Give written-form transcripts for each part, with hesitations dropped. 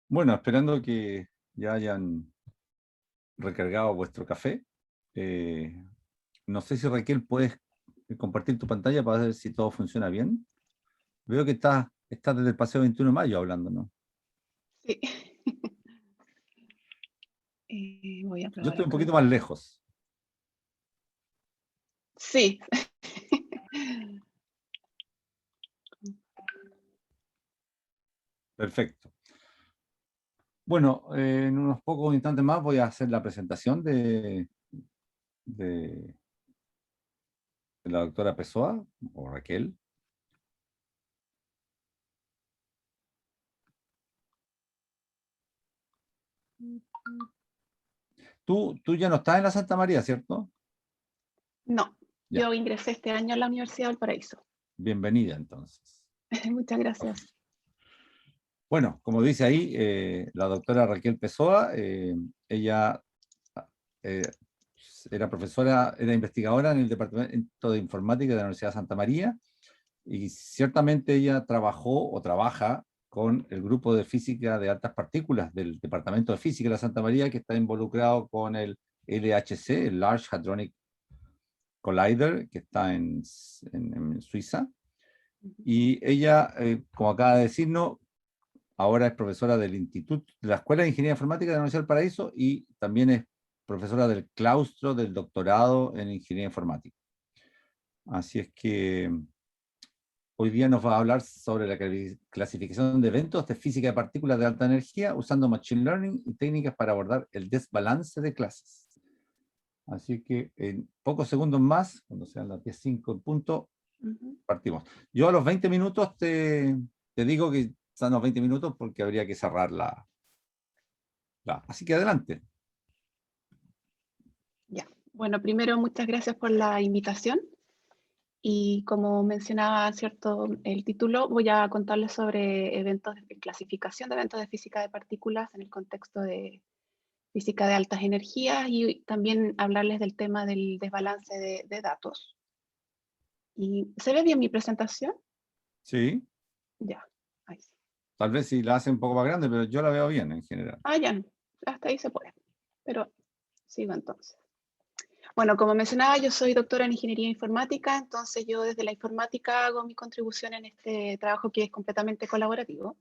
Bueno, esperando que ya hayan recargado vuestro café. Eh, no sé si Raquel puedes compartir tu pantalla para ver si todo funciona bien. Veo que estás desde el Paseo 21 de Mayo hablando, ¿no? Sí. Voy a Yo probar estoy un acá. poquito más lejos. Sí. Perfecto. Bueno, en unos pocos instantes más voy a hacer la presentación de la doctora Pessoa, o Raquel. Tú ya no estás en la Santa María, ¿cierto? No, Ya, yo ingresé este año a la Universidad del Paraíso. bienvenida entonces. Muchas gracias. Bueno, como dice ahí, la doctora Raquel Pessoa, ella eh, era profesora, era investigadora en el Departamento de Informática de la Universidad de Santa María, y ciertamente ella trabajó o trabaja con el grupo de física de altas partículas del Departamento de Física de la Santa María, que está involucrado con el LHC, el Large Hadronic Collider, que está en Suiza. Y ella, como acaba de decirnos, ahora es profesora del Instituto, de la Escuela de Ingeniería Informática de la Universidad del Paraíso, y también es profesora del claustro del doctorado en Ingeniería Informática. Así es que hoy día nos va a hablar sobre la clasificación de eventos de física de partículas de alta energía usando Machine Learning y técnicas para abordar el desbalance de clases. Así que en pocos segundos más, cuando sean las 10:05 en punto, partimos. Yo a los 20 minutos te digo que son los 20 minutos porque habría que cerrar así que adelante. Ya. Bueno, primero, muchas gracias por la invitación. Y como mencionaba, ¿cierto?, el título, voy a contarles sobre eventos de clasificación de eventos de física de partículas en el contexto de física de altas energías y también hablarles del tema del desbalance de datos. ¿Y se ve bien mi presentación? Sí, Ya, ahí sí. tal vez si la hace un poco más grande, pero yo la veo bien en general. Ah, ya, hasta ahí se puede. Pero sigo entonces. Bueno, como mencionaba, yo soy doctora en Ingeniería Informática, entonces yo desde la informática hago mi contribución en este trabajo que es completamente colaborativo.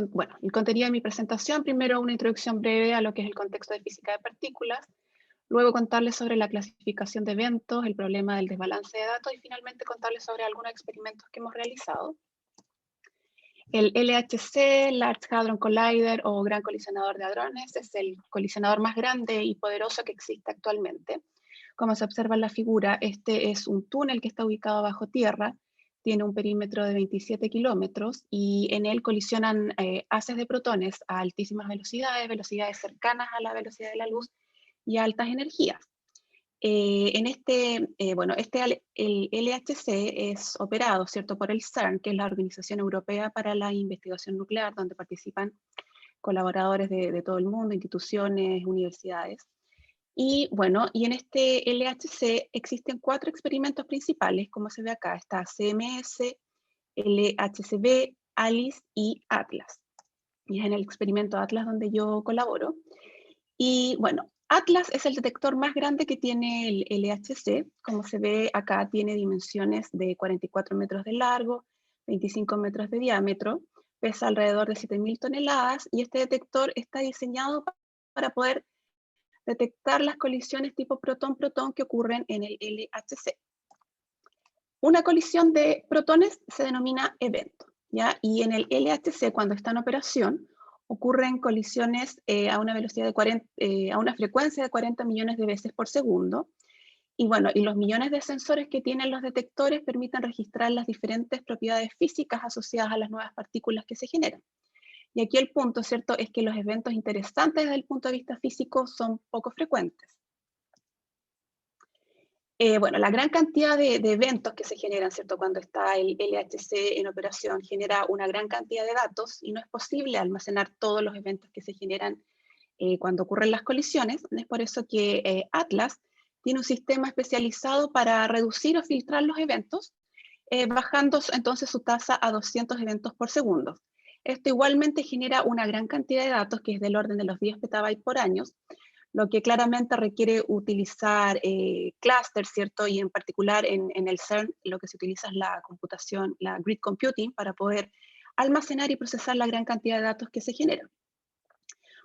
Bueno, el contenido de mi presentación, primero una introducción breve a lo que es el contexto de física de partículas, luego contarles sobre la clasificación de eventos, el problema del desbalance de datos y finalmente contarles sobre algunos experimentos que hemos realizado. El LHC, Large Hadron Collider o Gran Colisionador de Hadrones, es el colisionador más grande y poderoso que existe actualmente. Como se observa en la figura, este es un túnel que está ubicado bajo tierra, tiene un perímetro de 27 kilómetros y en él colisionan haces de protones a altísimas velocidades, velocidades cercanas a la velocidad de la luz y a altas energías. El LHC es operado, ¿cierto?, por el CERN, que es la Organización Europea para la Investigación Nuclear, donde participan colaboradores de todo el mundo, instituciones, universidades. Y bueno, y en este LHC existen 4 experimentos principales, como se ve acá. Está CMS, LHCb, ALICE y ATLAS. Y es en el experimento ATLAS donde yo colaboro. Y bueno, Atlas es el detector más grande que tiene el LHC. Como se ve acá, tiene dimensiones de 44 metros de largo, 25 metros de diámetro, pesa alrededor de 7.000 toneladas y este detector está diseñado para poder detectar las colisiones tipo protón-protón que ocurren en el LHC. Una colisión de protones se denomina evento, ¿ya? Y en el LHC, cuando está en operación, ocurren colisiones a una velocidad de a una frecuencia de 40 millones de veces por segundo. Y bueno, y los millones de sensores que tienen los detectores permiten registrar las diferentes propiedades físicas asociadas a las nuevas partículas que se generan. Y aquí el punto, ¿cierto?, es que los eventos interesantes desde el punto de vista físico son poco frecuentes. Bueno, la gran cantidad de eventos que se generan, ¿cierto?, cuando está el LHC en operación, genera una gran cantidad de datos y no es posible almacenar todos los eventos que se generan cuando ocurren las colisiones. Es por eso que Atlas tiene un sistema especializado para reducir o filtrar los eventos. bajando entonces su tasa a 200 eventos por segundo. Esto igualmente genera una gran cantidad de datos, que es del orden de los 10 petabytes por año, lo que claramente requiere utilizar clusters, ¿cierto? Y en particular en el CERN lo que se utiliza es la computación, la grid computing, para poder almacenar y procesar la gran cantidad de datos que se generan.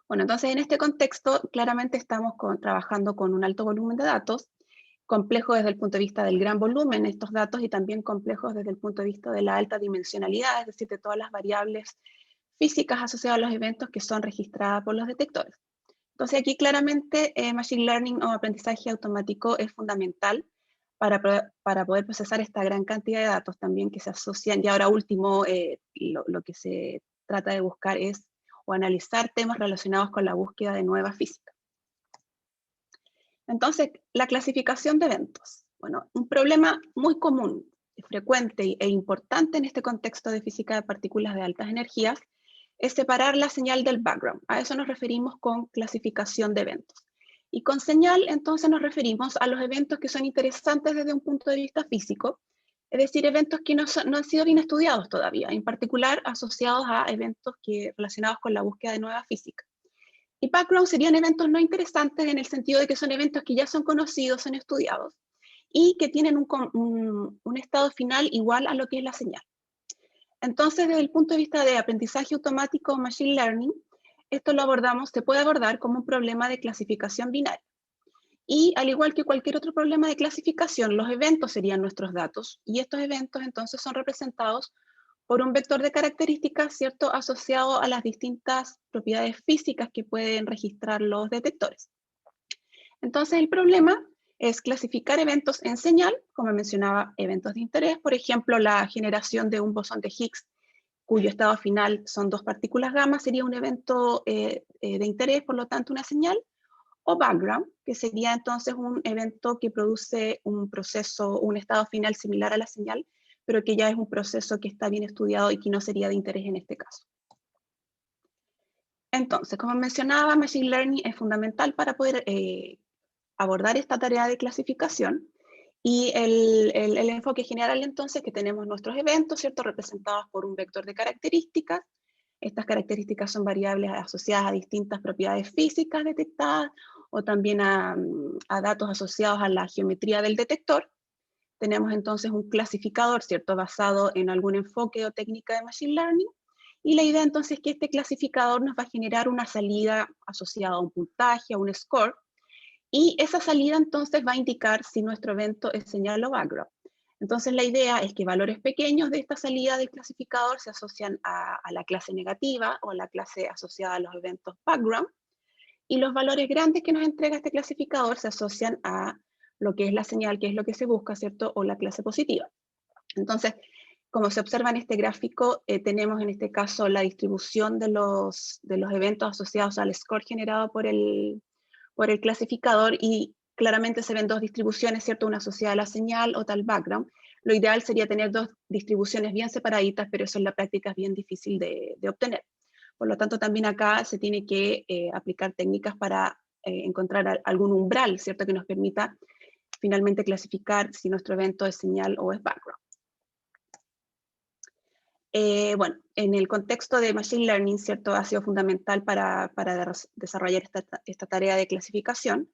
Bueno, entonces en este contexto claramente estamos trabajando con un alto volumen de datos, complejo desde el punto de vista del gran volumen de estos datos y también complejos desde el punto de vista de la alta dimensionalidad, es decir, de todas las variables físicas asociadas a los eventos que son registradas por los detectores. Entonces aquí claramente Machine Learning o aprendizaje automático es fundamental para poder procesar esta gran cantidad de datos también que se asocian. Y ahora último, lo que se trata de buscar es o analizar temas relacionados con la búsqueda de nueva física. Entonces, la clasificación de eventos. Bueno, un problema muy común, frecuente e importante en este contexto de física de partículas de altas energías es separar la señal del background. A eso nos referimos con clasificación de eventos. Y con señal, entonces, nos referimos a los eventos que son interesantes desde un punto de vista físico, es decir, eventos que no han sido bien estudiados todavía, en particular asociados a eventos relacionados con la búsqueda de nueva física. Y background serían eventos no interesantes en el sentido de que son eventos que ya son conocidos, son estudiados, y que tienen un estado final igual a lo que es la señal. Entonces, desde el punto de vista de aprendizaje automático o machine learning, esto se puede abordar como un problema de clasificación binaria. Y al igual que cualquier otro problema de clasificación, los eventos serían nuestros datos, y estos eventos entonces son representados por un vector de características, ¿cierto?, asociado a las distintas propiedades físicas que pueden registrar los detectores. Entonces, el problema es clasificar eventos en señal, como mencionaba, eventos de interés, por ejemplo, la generación de un bosón de Higgs, cuyo estado final son dos partículas gamma, sería un evento de interés, por lo tanto, una señal, o background, que sería entonces un evento que produce un proceso, un estado final similar a la señal, pero que ya es un proceso que está bien estudiado y que no sería de interés en este caso. Entonces, como mencionaba, Machine Learning es fundamental para poder abordar esta tarea de clasificación, y el enfoque general entonces que tenemos nuestros eventos, ¿cierto?, representados por un vector de características. Estas características son variables asociadas a distintas propiedades físicas detectadas o también a datos asociados a la geometría del detector. Tenemos entonces un clasificador, ¿cierto?, basado en algún enfoque o técnica de Machine Learning. Y la idea entonces es que este clasificador nos va a generar una salida asociada a un puntaje, a un score, y esa salida entonces va a indicar si nuestro evento es señal o background. Entonces la idea es que valores pequeños de esta salida del clasificador se asocian a la clase negativa o a la clase asociada a los eventos background, y los valores grandes que nos entrega este clasificador se asocian a lo que es la señal, que es lo que se busca, ¿cierto?, o la clase positiva. Entonces, como se observa en este gráfico, tenemos en este caso la distribución de los eventos asociados al score generado por el clasificador, y claramente se ven dos distribuciones, ¿cierto?, una asociada a la señal, otra al background. Lo ideal sería tener dos distribuciones bien separaditas, pero eso en la práctica es bien difícil de obtener. Por lo tanto, también acá se tiene que aplicar técnicas para encontrar algún umbral, ¿cierto?, que nos permita finalmente clasificar si nuestro evento es señal o es background. Bueno, en el contexto de Machine Learning, ¿cierto?, ha sido fundamental para desarrollar esta tarea de clasificación,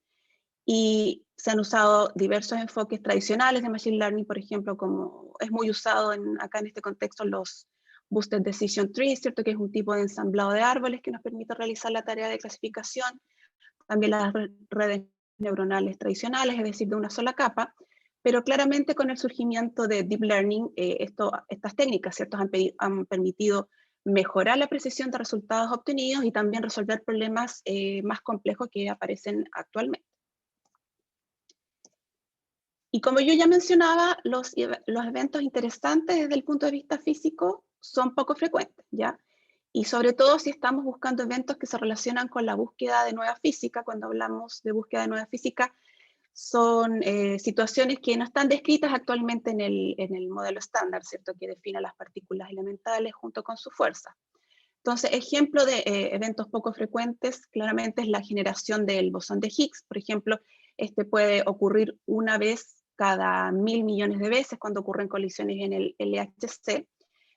y se han usado diversos enfoques tradicionales de Machine Learning, por ejemplo, como es muy usado acá en este contexto, los Boosted Decision Trees, ¿cierto?, que es un tipo de ensamblado de árboles que nos permite realizar la tarea de clasificación. También las redes neuronales tradicionales, es decir, de una sola capa, pero claramente con el surgimiento de Deep Learning, estas técnicas, ¿cierto?, han permitido mejorar la precisión de resultados obtenidos y también resolver problemas más complejos que aparecen actualmente. Y como yo ya mencionaba, los eventos interesantes desde el punto de vista físico son poco frecuentes, ¿ya? Y sobre todo si estamos buscando eventos que se relacionan con la búsqueda de nueva física. Cuando hablamos de búsqueda de nueva física, son situaciones que no están descritas actualmente en el modelo estándar, ¿cierto?, que define las partículas elementales junto con su fuerza. Entonces, ejemplo de eventos poco frecuentes, claramente es la generación del bosón de Higgs. Por ejemplo, este puede ocurrir una vez cada 1000 millones de veces cuando ocurren colisiones en el LHC.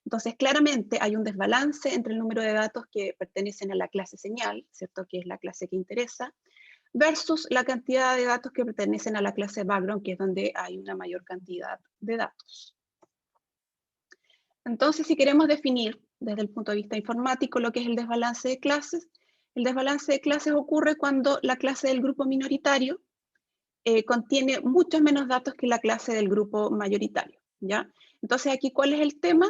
Entonces, claramente hay un desbalance entre el número de datos que pertenecen a la clase señal, ¿cierto? Que es la clase que interesa, versus la cantidad de datos que pertenecen a la clase background, que es donde hay una mayor cantidad de datos. Entonces, si queremos definir desde el punto de vista informático lo que es el desbalance de clases, el desbalance de clases ocurre cuando la clase del grupo minoritario contiene muchos menos datos que la clase del grupo mayoritario, ¿ya? Entonces, aquí, ¿cuál es el tema?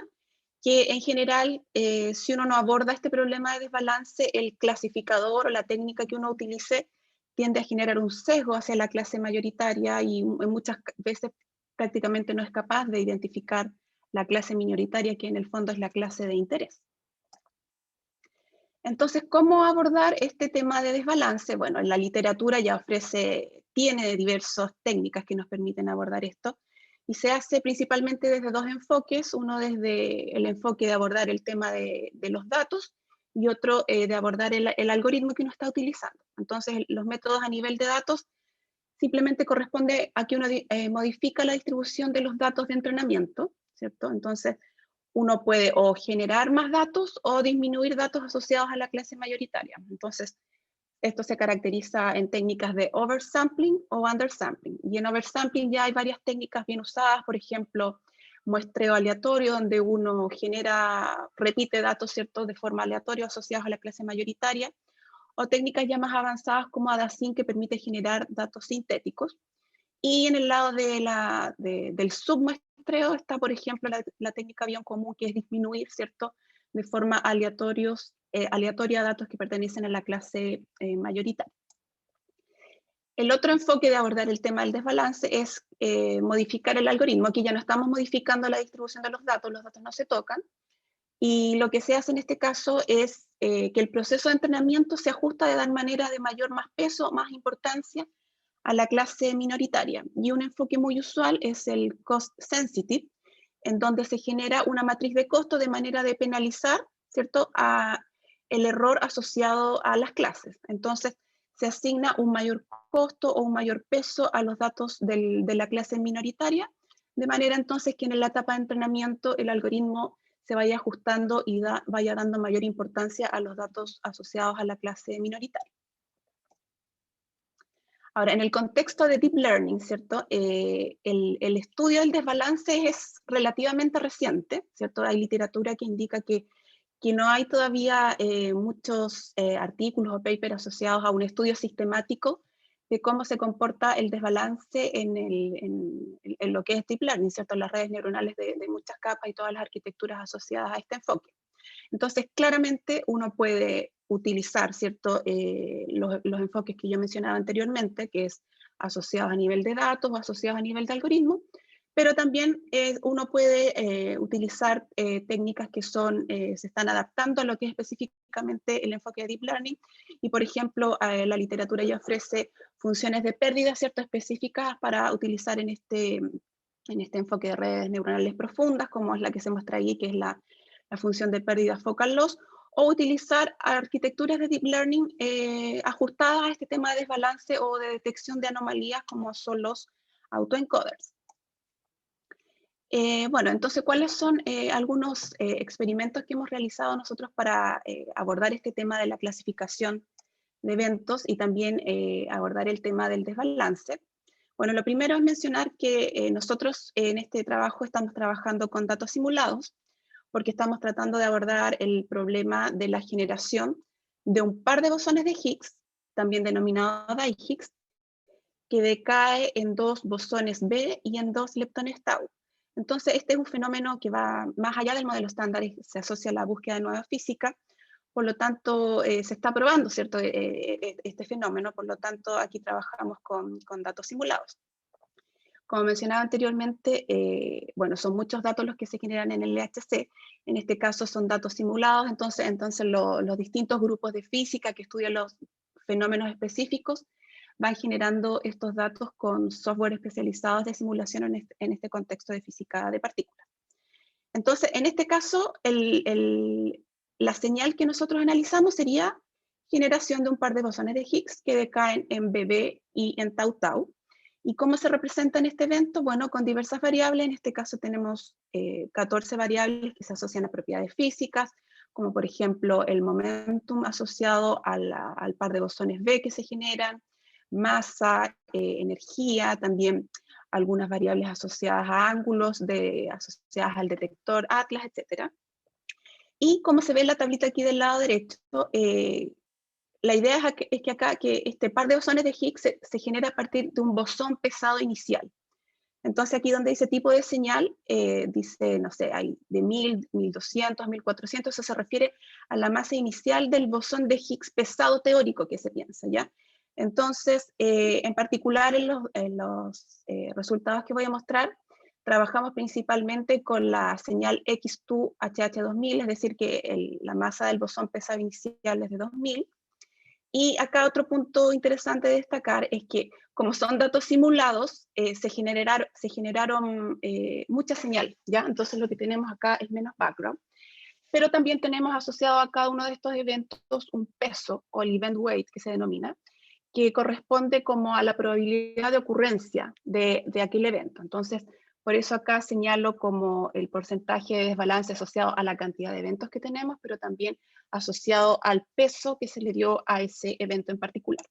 Que en general, si uno no aborda este problema de desbalance, el clasificador o la técnica que uno utilice tiende a generar un sesgo hacia la clase mayoritaria y muchas veces prácticamente no es capaz de identificar la clase minoritaria, que en el fondo es la clase de interés. Entonces, ¿cómo abordar este tema de desbalance? Bueno, la literatura ya tiene diversas técnicas que nos permiten abordar esto, y se hace principalmente desde dos enfoques, uno desde el enfoque de abordar el tema de los datos, y otro de abordar el algoritmo que uno está utilizando. Entonces, los métodos a nivel de datos simplemente corresponde a que uno modifica la distribución de los datos de entrenamiento, ¿cierto? Entonces, uno puede o generar más datos o disminuir datos asociados a la clase mayoritaria. Entonces, esto se caracteriza en técnicas de oversampling o undersampling. Y en oversampling ya hay varias técnicas bien usadas, por ejemplo, muestreo aleatorio, donde uno repite datos, ¿cierto?, de forma aleatoria asociados a la clase mayoritaria, o técnicas ya más avanzadas como AdaSync, que permite generar datos sintéticos. Y en el lado del submuestreo está, por ejemplo, la técnica bien común, que es disminuir, ¿cierto?, de forma aleatoria datos que pertenecen a la clase mayoritaria. El otro enfoque de abordar el tema del desbalance es modificar el algoritmo. Aquí ya no estamos modificando la distribución de los datos no se tocan, y lo que se hace en este caso es que el proceso de entrenamiento se ajusta de dar manera de más peso, más importancia a la clase minoritaria. Y un enfoque muy usual es el cost sensitive, en donde se genera una matriz de costo de manera de penalizar, ¿cierto?, el error asociado a las clases. Entonces, se asigna un mayor costo o un mayor peso a los datos de la clase minoritaria, de manera entonces que en la etapa de entrenamiento el algoritmo se vaya ajustando y vaya dando mayor importancia a los datos asociados a la clase minoritaria. Ahora, en el contexto de Deep Learning, ¿cierto? El estudio del desbalance es relativamente reciente, ¿cierto? Hay literatura que indica que no hay todavía muchos artículos o papers asociados a un estudio sistemático de cómo se comporta el desbalance en lo que es Deep Learning, ¿cierto? Las redes neuronales de muchas capas y todas las arquitecturas asociadas a este enfoque. Entonces, claramente uno puede utilizar, ¿cierto?, los enfoques que yo mencionaba anteriormente, que es asociados a nivel de datos o asociados a nivel de algoritmo, pero también uno puede utilizar técnicas que se están adaptando a lo que es específicamente el enfoque de Deep Learning, y por ejemplo, la literatura ya ofrece funciones de pérdida, ¿cierto?, específicas para utilizar en este enfoque de redes neuronales profundas, como es la que se muestra ahí, que es la función de pérdida focal loss, o utilizar arquitecturas de Deep Learning ajustadas a este tema de desbalance o de detección de anomalías, como son los autoencoders. Bueno, entonces, ¿cuáles son algunos experimentos que hemos realizado nosotros para abordar este tema de la clasificación de eventos y también abordar el tema del desbalance? Bueno, lo primero es mencionar que nosotros en este trabajo estamos trabajando con datos simulados, porque estamos tratando de abordar el problema de la generación de un par de bosones de Higgs, también denominado di-Higgs, que decae en dos bosones B y en dos leptones tau. Entonces, este es un fenómeno que va más allá del modelo estándar y se asocia a la búsqueda de nueva física. Por lo tanto, se está probando, ¿cierto?, este fenómeno. Por lo tanto, aquí trabajamos con datos simulados. Como mencionaba anteriormente, bueno, son muchos datos los que se generan en el LHC. En este caso son datos simulados, entonces los distintos grupos de física que estudian los fenómenos específicos van generando estos datos con software especializados de simulación en este contexto de física de partículas. Entonces, en este caso, la señal que nosotros analizamos sería generación de un par de bosones de Higgs que decaen en BB y en tau-tau. ¿Y cómo se representa en este evento? Bueno, con diversas variables. En este caso tenemos 14 variables que se asocian a propiedades físicas, como por ejemplo el momentum asociado al par de bosones B que se generan, masa, energía, también algunas variables asociadas a ángulos, asociadas al detector Atlas, etc. Y como se ve en la tablita aquí del lado derecho, la idea es que acá que este par de bosones de Higgs se genera a partir de un bosón pesado inicial. Entonces aquí donde dice tipo de señal, dice, no sé, hay de 1000, 1200, 1400, eso se refiere a la masa inicial del bosón de Higgs pesado teórico que se piensa, ¿ya? Entonces, en particular en los resultados que voy a mostrar, trabajamos principalmente con la señal X2HH2000, es decir, que la masa del bosón pesado inicial es de 2000. Y acá otro punto interesante de destacar es que como son datos simulados, se generaron mucha señal, ¿ya? Entonces lo que tenemos acá es menos background. Pero también tenemos asociado a cada uno de estos eventos un peso, o el event weight que se denomina, que corresponde como a la probabilidad de ocurrencia de aquel evento. Entonces, por eso acá señalo como el porcentaje de desbalance asociado a la cantidad de eventos que tenemos, pero también asociado al peso que se le dio a ese evento en particular.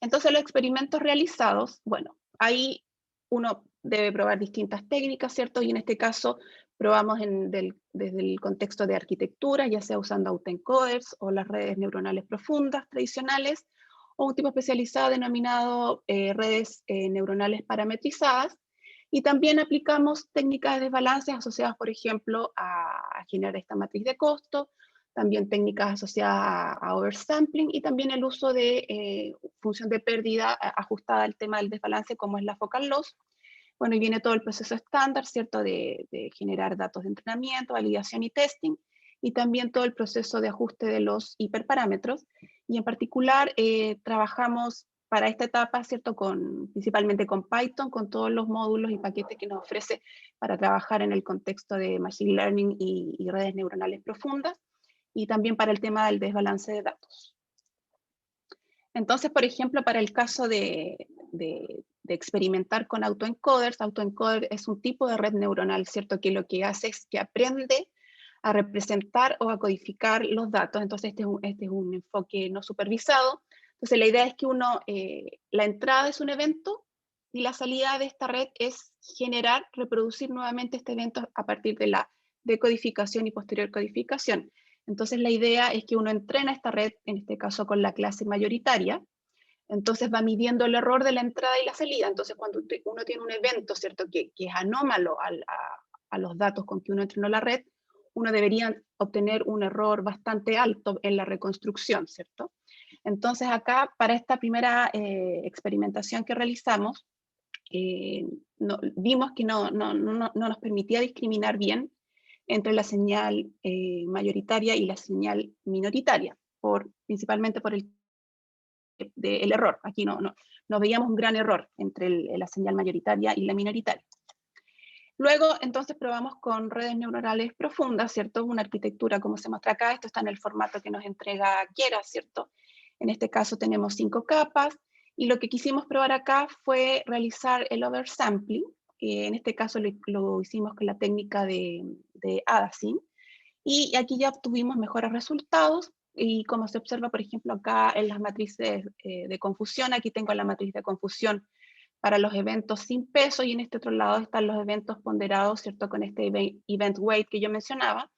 Entonces, los experimentos realizados, bueno, ahí uno debe probar distintas técnicas, ¿cierto? Y en este caso probamos desde el contexto de arquitectura, ya sea usando autoencoders o las redes neuronales profundas tradicionales, o un tipo especializado denominado redes neuronales parametrizadas. Y también aplicamos técnicas de desbalance asociadas, por ejemplo, a generar esta matriz de costo, también técnicas asociadas a oversampling y también el uso de función de pérdida ajustada al tema del desbalance como es la focal loss. Bueno, y viene todo el proceso estándar, ¿cierto? De generar datos de entrenamiento, validación y testing, y también todo el proceso de ajuste de los hiperparámetros. Y en particular trabajamos para esta etapa, ¿cierto? Principalmente con Python, con todos los módulos y paquetes que nos ofrece para trabajar en el contexto de Machine Learning y redes neuronales profundas, y también para el tema del desbalance de datos. Entonces, por ejemplo, para el caso de experimentar con autoencoders, autoencoder es un tipo de red neuronal, ¿cierto? Que lo que hace es que aprende a representar o a codificar los datos. Entonces, este es un enfoque no supervisado. Entonces, la idea es que la entrada es un evento y la salida de esta red es generar, reproducir nuevamente este evento a partir de la decodificación y posterior codificación. Entonces la idea es que uno entrena esta red, en este caso con la clase mayoritaria, entonces va midiendo el error de la entrada y la salida. Entonces cuando uno tiene un evento, ¿cierto?, que es anómalo a los datos con que uno entrenó la red, uno debería obtener un error bastante alto en la reconstrucción, ¿cierto? Entonces acá, para esta primera experimentación que realizamos, vimos que no nos permitía discriminar bien entre la señal mayoritaria y la señal minoritaria, principalmente por el error. Aquí no veíamos un gran error entre la señal mayoritaria y la minoritaria. Luego, entonces, probamos con redes neuronales profundas, ¿cierto? Una arquitectura, como se muestra acá, esto está en el formato que nos entrega Keras, ¿cierto? En este caso tenemos 5 capas, y lo que quisimos probar acá fue realizar el oversampling. En este caso lo hicimos con la técnica de Adasyn, y aquí ya obtuvimos mejores resultados, y como se observa, por ejemplo, acá en las matrices de confusión, aquí tengo la matriz de confusión para los eventos sin peso, y en este otro lado están los eventos ponderados, ¿cierto?, con este event weight que yo mencionaba.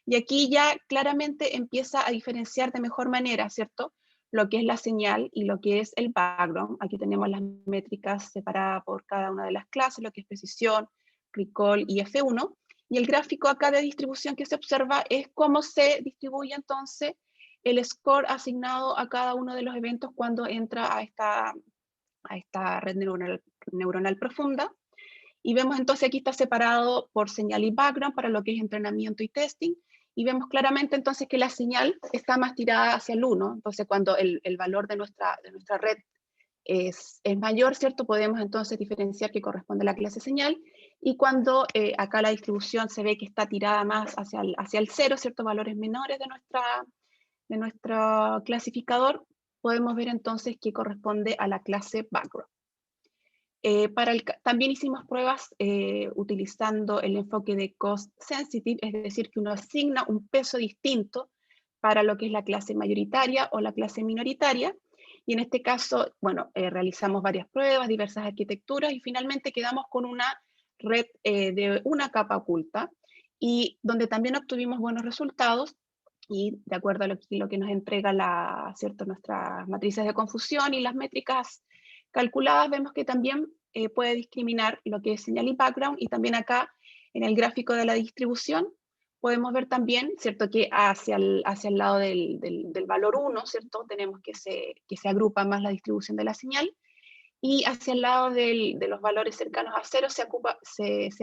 Y aquí ya claramente empieza a diferenciar de mejor manera, ¿cierto?, lo que es la señal y lo que es el background. Aquí tenemos las métricas separadas por cada una de las clases, lo que es precisión, recall y F1. Y el gráfico acá de distribución que se observa es cómo se distribuye entonces el score asignado a cada uno de los eventos cuando entra a esta red neuronal profunda. Y vemos entonces aquí está separado por señal y background para lo que es entrenamiento y testing. Y vemos claramente entonces que la señal está más tirada hacia el 1. Entonces cuando el valor de nuestra red es mayor, ¿cierto?, podemos entonces diferenciar que corresponde a la clase señal. Y cuando acá la distribución se ve que está tirada más hacia el 0, ¿cierto?, valores menores de nuestro clasificador, podemos ver entonces que corresponde a la clase background. También hicimos pruebas utilizando el enfoque de cost sensitive, es decir, que uno asigna un peso distinto para lo que es la clase mayoritaria o la clase minoritaria. Y en este caso, bueno, realizamos varias pruebas, diversas arquitecturas, y finalmente quedamos con una red de una capa oculta, y donde también obtuvimos buenos resultados, y de acuerdo a lo que nos entrega nuestras matrices de confusión y las métricas calculadas, vemos que también puede discriminar lo que es señal y background, y también acá en el gráfico de la distribución podemos ver también, ¿cierto?, que hacia el lado del valor 1, ¿cierto?, tenemos que se agrupa más la distribución de la señal, y hacia el lado de los valores cercanos a 0 se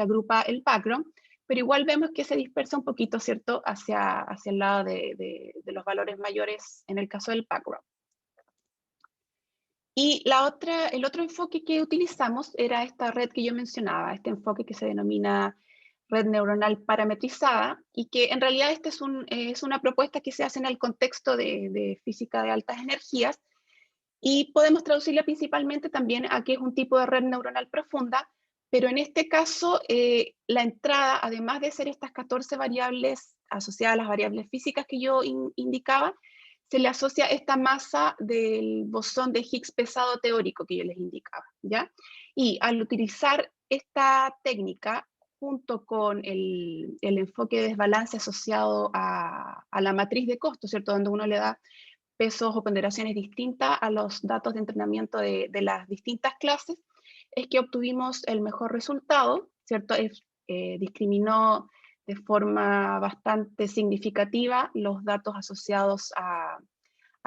agrupa el background, pero igual vemos que se dispersa un poquito, ¿cierto?, hacia el lado de los valores mayores en el caso del background. Y el otro enfoque que utilizamos era esta red que yo mencionaba, este enfoque que se denomina red neuronal parametrizada, y que en realidad esta es una propuesta que se hace en el contexto de física de altas energías, y podemos traducirla principalmente también a que es un tipo de red neuronal profunda, pero en este caso la entrada, además de ser estas 14 variables asociadas a las variables físicas que yo indicaba, se le asocia esta masa del bosón de Higgs pesado teórico que yo les indicaba, ¿ya? Y al utilizar esta técnica, junto con el enfoque de desbalance asociado a la matriz de costos, ¿cierto?, donde uno le da pesos o ponderaciones distintas a los datos de entrenamiento de las distintas clases, es que obtuvimos el mejor resultado, ¿cierto? Discriminó de forma bastante significativa los datos asociados a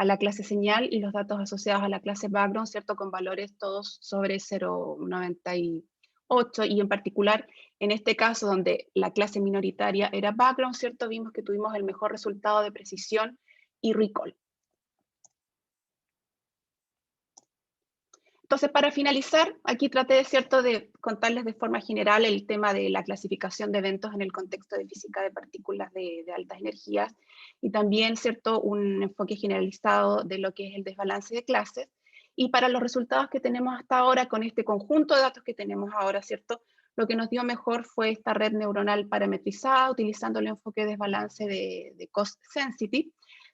la clase señal y los datos asociados a la clase background, ¿cierto?, con valores todos sobre 0,98, y en particular en este caso donde la clase minoritaria era background, ¿cierto?, vimos que tuvimos el mejor resultado de precisión y recall. Entonces, para finalizar, aquí traté de contarles de forma general el tema de la clasificación de eventos en el contexto de física de partículas de altas energías, y también, ¿cierto?, un enfoque generalizado de lo que es el desbalance de clases. Y para los resultados que tenemos hasta ahora, con este conjunto de datos que tenemos ahora, ¿cierto?, lo que nos dio mejor fue esta red neuronal parametrizada, utilizando el enfoque de desbalance de cost sensitive,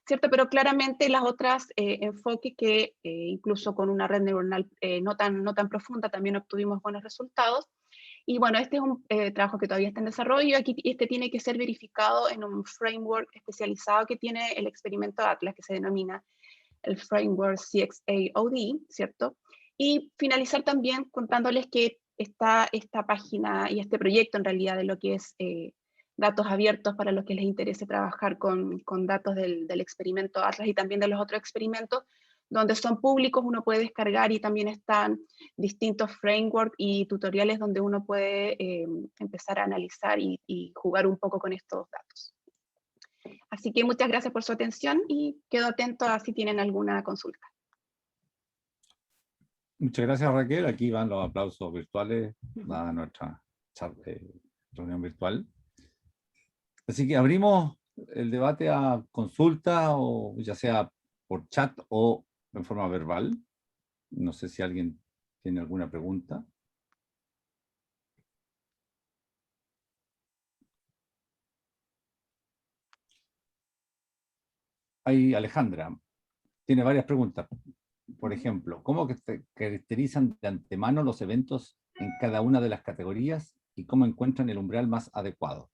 ¿cierto? Pero claramente las otras enfoques que incluso con una red neuronal no tan profunda también obtuvimos buenos resultados. Y bueno, este es un trabajo que todavía está en desarrollo. Aquí este tiene que ser verificado en un framework especializado que tiene el experimento Atlas, que se denomina el framework CXA-OD, ¿cierto? Y finalizar también contándoles que está esta página y este proyecto en realidad de lo que es datos abiertos para los que les interese trabajar con datos del experimento Atlas y también de los otros experimentos, donde son públicos, uno puede descargar, y también están distintos frameworks y tutoriales donde uno puede empezar a analizar y jugar un poco con estos datos. Así que muchas gracias por su atención y quedo atento a si tienen alguna consulta. Muchas gracias, Raquel. Aquí van los aplausos virtuales a nuestra reunión virtual. Así que abrimos el debate a consulta, o ya sea por chat o en forma verbal. No sé si alguien tiene alguna pregunta. Ahí Alejandra tiene varias preguntas. Por ejemplo, ¿cómo se caracterizan de antemano los eventos en cada una de las categorías y cómo encuentran el umbral más adecuado?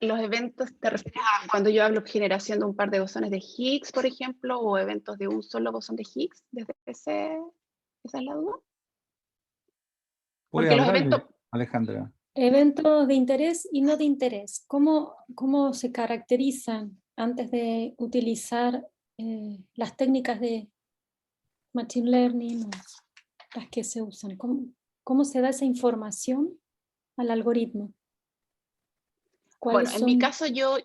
Los eventos, ¿te refieres a cuando yo hablo de generación de un par de bosones de Higgs, por ejemplo, o eventos de un solo bosón de Higgs? ¿Esa es la duda? Puede Porque los hablar, eventos, Alejandra. Eventos de interés y no de interés. ¿Cómo se caracterizan antes de utilizar las técnicas de Machine Learning o las que se usan? ¿Cómo se da esa información al algoritmo? bueno, en mi son? caso yo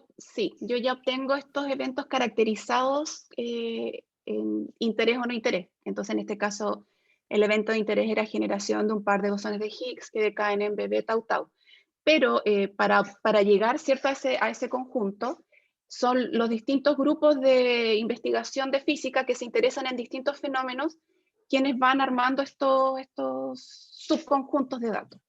ya obtengo estos eventos caracterizados en interés o no interés. Entonces, en este caso, el evento de interés era generación de un par de bosones de Higgs que decaen en BB tau tau. Pero para llegar, ¿cierto?, a ese conjunto, son los distintos grupos de investigación de física que se interesan en distintos fenómenos quienes van armando estos subconjuntos de datos.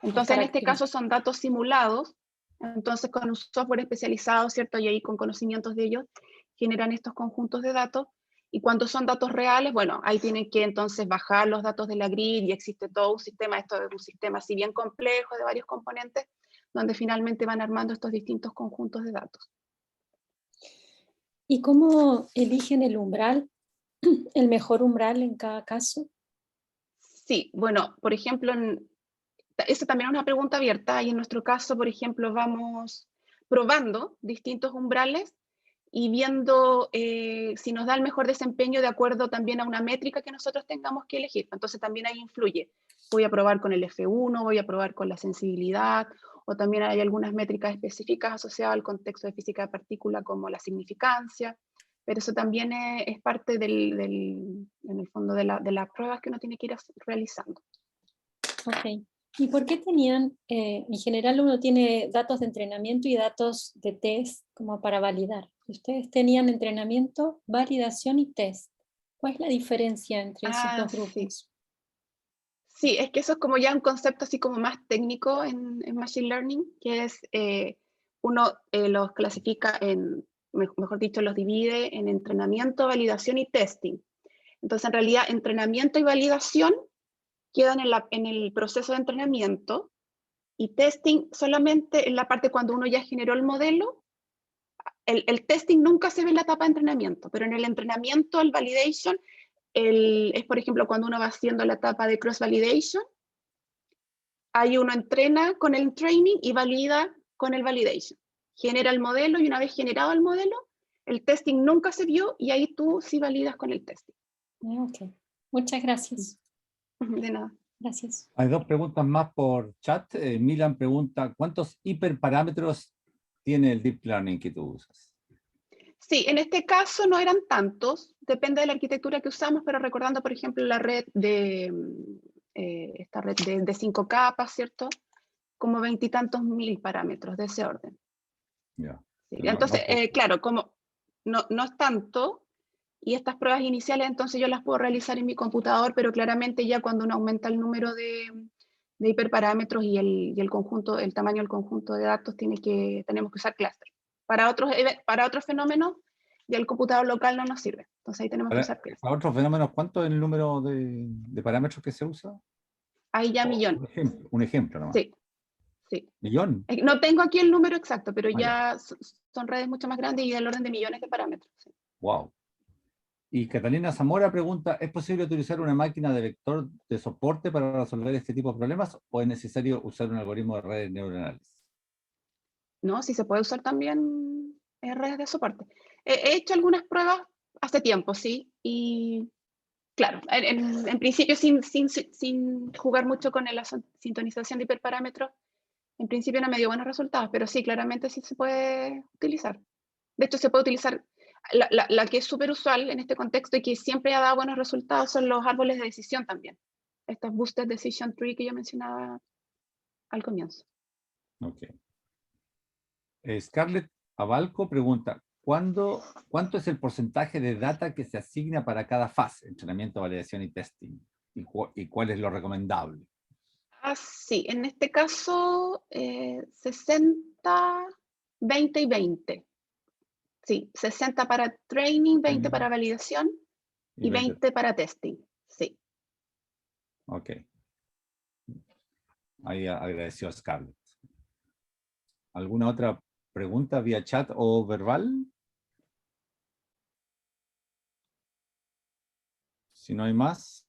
Entonces, en este caso son datos simulados, entonces con un software especializado, ¿cierto? Y ahí con conocimientos de ellos, generan estos conjuntos de datos. Y cuando son datos reales, bueno, ahí tienen que entonces bajar los datos de la grid y existe todo un sistema, esto es un sistema así bien complejo de varios componentes, donde finalmente van armando estos distintos conjuntos de datos. ¿Y cómo eligen el umbral, el mejor umbral en cada caso? Sí, bueno, por ejemplo, esta también es una pregunta abierta y en nuestro caso, por ejemplo, vamos probando distintos umbrales y viendo si nos da el mejor desempeño de acuerdo también a una métrica que nosotros tengamos que elegir. Entonces también ahí influye. Voy a probar con el F1, voy a probar con la sensibilidad, o también hay algunas métricas específicas asociadas al contexto de física de partícula como la significancia, pero eso también es parte en el fondo de las pruebas que uno tiene que ir realizando. Ok. ¿Y por qué tenían, en general uno tiene datos de entrenamiento y datos de test como para validar? Ustedes tenían entrenamiento, validación y test. ¿Cuál es la diferencia entre esos dos grupos? Sí. Sí, es que eso es como ya un concepto así como más técnico en Machine Learning, que es uno los clasifica mejor dicho, los divide en entrenamiento, validación y testing. Entonces, en realidad, entrenamiento y validación quedan en el proceso de entrenamiento y testing solamente en la parte cuando uno ya generó el modelo. El testing nunca se ve en la etapa de entrenamiento, pero en el entrenamiento, el validation, es por ejemplo cuando uno va haciendo la etapa de cross-validation, ahí uno entrena con el training y valida con el validation. Genera el modelo y una vez generado el modelo, el testing nunca se vio y ahí tú sí validas con el testing. Ok, muchas gracias. De nada. Gracias. Hay dos preguntas más por chat. Milan pregunta, ¿cuántos hiperparámetros tiene el Deep Learning que tú usas? Sí, en este caso no eran tantos, depende de la arquitectura que usamos, pero recordando, por ejemplo, la red esta red de 5 capas, ¿cierto? Como 20 y tantos mil parámetros de ese orden. Yeah. Sí, No, entonces, no claro, como no es tanto, y estas pruebas iniciales entonces yo las puedo realizar en mi computador, pero claramente ya cuando uno aumenta el número de hiperparámetros y el conjunto, el tamaño del conjunto de datos, tenemos que usar cluster. Para otros fenómenos, ya el computador local no nos sirve. Entonces ahí tenemos que usar cluster. Para otros fenómenos, ¿cuánto es el número de parámetros que se usa? Ahí ya millón. Un ejemplo nomás. Sí, sí. ¿Millón? No tengo aquí el número exacto, pero Ya. ya son redes mucho más grandes y del orden de millones de parámetros. Sí. Wow. Y Catalina Zamora pregunta, ¿es posible utilizar una máquina de vector de soporte para resolver este tipo de problemas o es necesario usar un algoritmo de redes neuronales? No, sí se puede usar también redes de soporte. He hecho algunas pruebas hace tiempo, sí, y claro, en principio sin jugar mucho con la sintonización de hiperparámetros, en principio no me dio buenos resultados, pero sí, claramente sí se puede utilizar. De hecho, se puede utilizar, la que es súper usual en este contexto y que siempre ha dado buenos resultados son los árboles de decisión también. Estos Boosted Decision Tree que yo mencionaba al comienzo. Ok. Scarlett Abalco pregunta, ¿cuánto es el porcentaje de data que se asigna para cada fase? Entrenamiento, validación y testing. ¿Y cuál es lo recomendable? Sí, en este caso 60, 20 y 20. Sí, 60 para training, 20 para validación Y y 20. 20 para testing. Sí. Ok. Ahí agradeció a Scarlett. ¿Alguna otra pregunta vía chat o verbal? Si no hay más,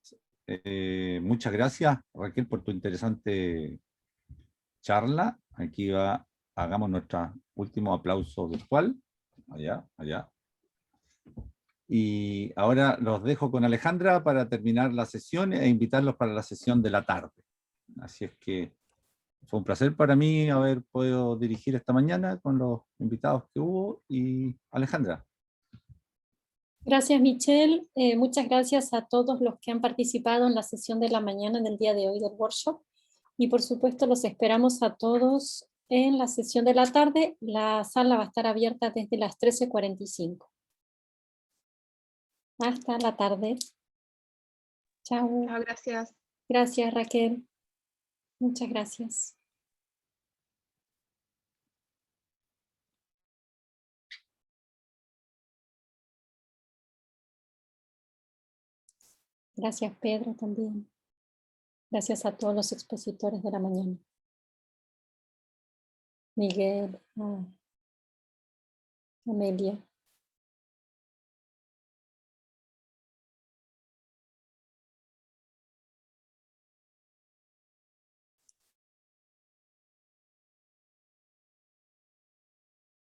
muchas gracias, Raquel, por tu interesante charla. Hagamos nuestro último aplauso virtual. Allá, allá. Y ahora los dejo con Alejandra para terminar la sesión e invitarlos para la sesión de la tarde. Así es que fue un placer para mí haber podido dirigir esta mañana con los invitados que hubo. Y Alejandra. Gracias, Michelle. Muchas gracias a todos los que han participado en la sesión de la mañana del día de hoy del workshop. Y por supuesto los esperamos a todos en la sesión de la tarde. La sala va a estar abierta desde las 13:45. Hasta la tarde. Chao. Chao, gracias. Gracias, Raquel. Muchas gracias. Gracias, Pedro, también. Gracias a todos los expositores de la mañana. Miguel, Amelia.